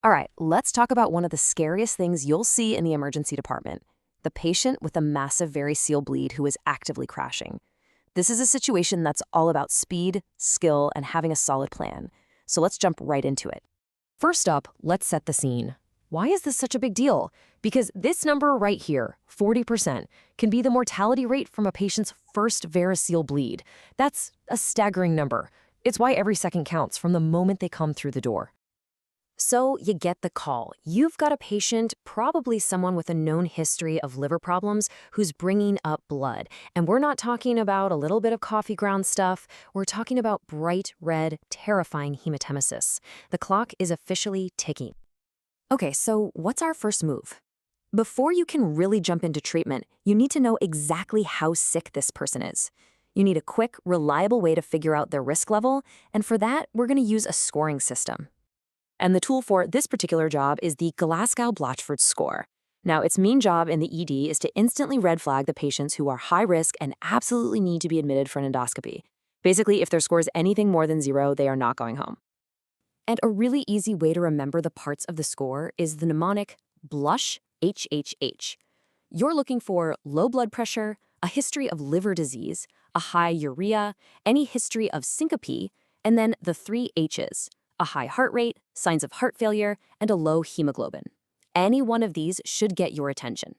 All right, let's talk about one of the scariest things you'll see in the emergency department: the patient with a massive variceal bleed who is actively crashing. This is a situation that's all about speed, skill, and having a solid plan. So let's jump right into it. First up, let's set the scene. Why is this such a big deal? Because this number right here, 40%, can be the mortality rate from a patient's first variceal bleed. That's a staggering number. It's why every second counts from the moment they come through the door. So you get the call. You've got a patient, probably someone with a known history of liver problems, who's bringing up blood. And we're not talking about a little bit of coffee ground stuff. We're talking about bright red, terrifying haematemesis. The clock is officially ticking. Okay, so what's our first move? Before you can really jump into treatment, you need to know exactly how sick this person is. You need a quick, reliable way to figure out their risk level, and for that, we're going to use a scoring system. And the tool for this particular job is the Glasgow-Blatchford score. Now, its main job in the ED is to instantly red flag the patients who are high risk and absolutely need to be admitted for an endoscopy. Basically, if their score is anything more than 0, they are not going home. And a really easy way to remember the parts of the score is the mnemonic BLUSH HHH. You're looking for low blood pressure, a history of liver disease, a high urea, any history of syncope, and then the 3 H's: a high heart rate, signs of heart failure, and a low hemoglobin. Any one of these should get your attention.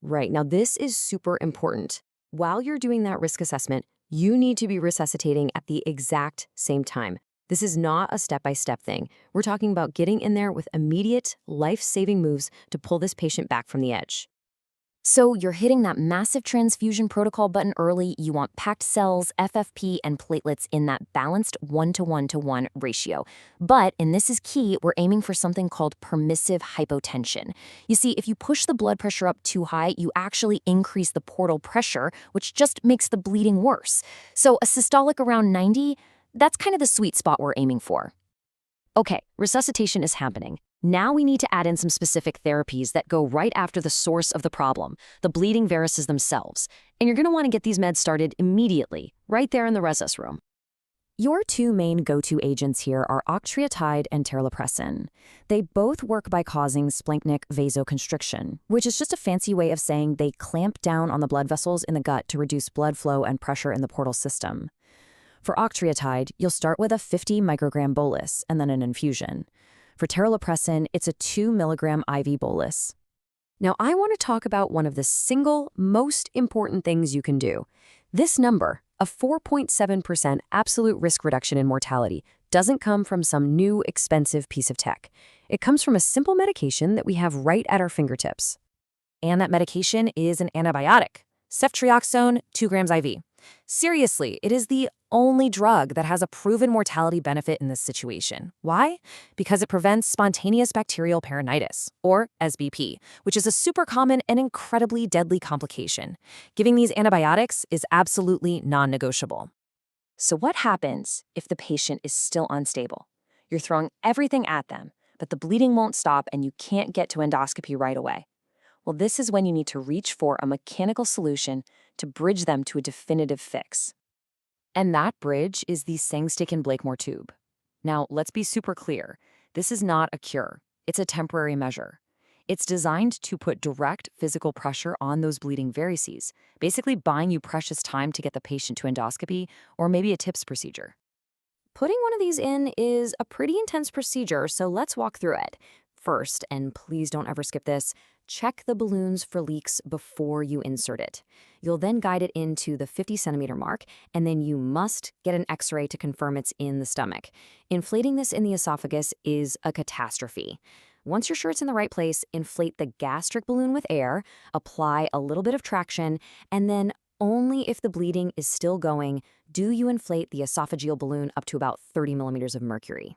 Right, now this is super important. While you're doing that risk assessment, you need to be resuscitating at the exact same time. This is not a step-by-step thing. We're talking about getting in there with immediate, life-saving moves to pull this patient back from the edge. So you're hitting that massive transfusion protocol button early. You want packed cells, FFP, and platelets in that balanced 1:1:1 ratio. But, and this is key, we're aiming for something called permissive hypotension. You see, if you push the blood pressure up too high, you actually increase the portal pressure, which just makes the bleeding worse. So a systolic around 90, that's kind of the sweet spot we're aiming for. Okay, resuscitation is happening. Now we need to add in some specific therapies that go right after the source of the problem, the bleeding varices themselves. And you're going to want to get these meds started immediately, right there in the resus room. Your two main go-to agents here are octreotide and terlipressin. They both work by causing splanchnic vasoconstriction, which is just a fancy way of saying they clamp down on the blood vessels in the gut to reduce blood flow and pressure in the portal system. For octreotide, you'll start with a 50 microgram bolus and then an infusion. For terlipressin, it's a 2 milligram IV bolus. Now, I want to talk about one of the single most important things you can do. This number, a 4.7% absolute risk reduction in mortality, doesn't come from some new expensive piece of tech. It comes from a simple medication that we have right at our fingertips. And that medication is an antibiotic, ceftriaxone, 2 grams IV. Seriously, it is the only drug that has a proven mortality benefit in this situation. Why? Because it prevents spontaneous bacterial peritonitis, or SBP, which is a super common and incredibly deadly complication. Giving these antibiotics is absolutely non-negotiable. So what happens if the patient is still unstable? You're throwing everything at them, but the bleeding won't stop and you can't get to endoscopy right away. Well, this is when you need to reach for a mechanical solution to bridge them to a definitive fix. And that bridge is the Sangstick-Blakemore tube. Now, let's be super clear. This is not a cure. It's a temporary measure. It's designed to put direct physical pressure on those bleeding varices, basically buying you precious time to get the patient to endoscopy or maybe a TIPS procedure. Putting one of these in is a pretty intense procedure, so let's walk through it. First, and please don't ever skip this, check the balloons for leaks before you insert it. You'll then guide it into the 50 centimeter mark, and then you must get an x-ray to confirm it's in the stomach. Inflating this in the esophagus is a catastrophe. Once you're sure it's in the right place, inflate the gastric balloon with air, apply a little bit of traction, and then only if the bleeding is still going do you inflate the esophageal balloon up to about 30 millimeters of mercury.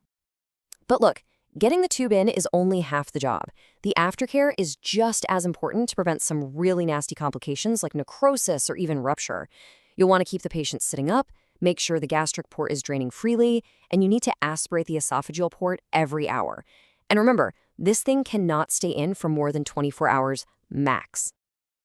But look, getting the tube in is only half the job. The aftercare is just as important to prevent some really nasty complications like necrosis or even rupture. You'll want to keep the patient sitting up, make sure the gastric port is draining freely, and you need to aspirate the esophageal port every hour. And remember, this thing cannot stay in for more than 24 hours max.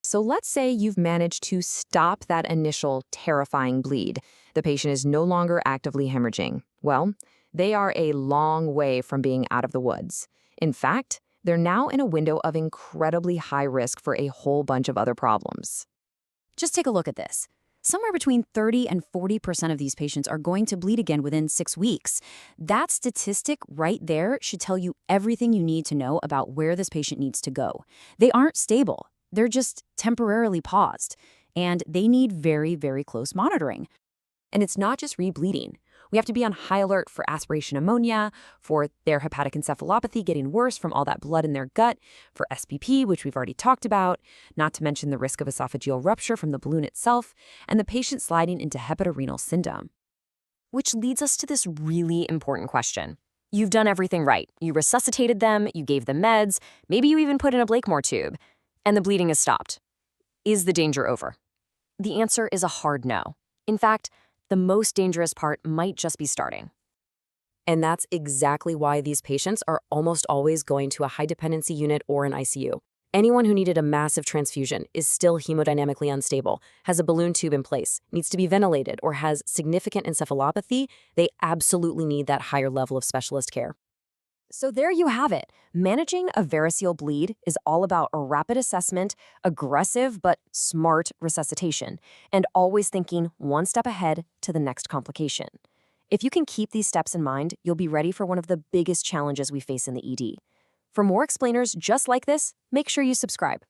So let's say you've managed to stop that initial terrifying bleed. The patient is no longer actively hemorrhaging. Well, they are a long way from being out of the woods. In fact, they're now in a window of incredibly high risk for a whole bunch of other problems. Just take a look at this. Somewhere between 30 and 40% of these patients are going to bleed again within 6 weeks. That statistic right there should tell you everything you need to know about where this patient needs to go. They aren't stable. They're just temporarily paused, and they need very, very close monitoring. And it's not just rebleeding. We have to be on high alert for aspiration pneumonia, for their hepatic encephalopathy getting worse from all that blood in their gut, for SBP, which we've already talked about, not to mention the risk of esophageal rupture from the balloon itself, and the patient sliding into hepatorenal syndrome. Which leads us to this really important question. You've done everything right. You resuscitated them, you gave them meds, maybe you even put in a Blakemore tube, and the bleeding has stopped. Is the danger over? The answer is a hard no. In fact, the most dangerous part might just be starting. And that's exactly why these patients are almost always going to a high-dependency unit or an ICU. Anyone who needed a massive transfusion is still hemodynamically unstable, has a balloon tube in place, needs to be ventilated, or has significant encephalopathy, they absolutely need that higher level of specialist care. So there you have it. Managing a variceal bleed is all about a rapid assessment, aggressive but smart resuscitation, and always thinking one step ahead to the next complication. If you can keep these steps in mind, you'll be ready for one of the biggest challenges we face in the ED. For more explainers just like this, make sure you subscribe.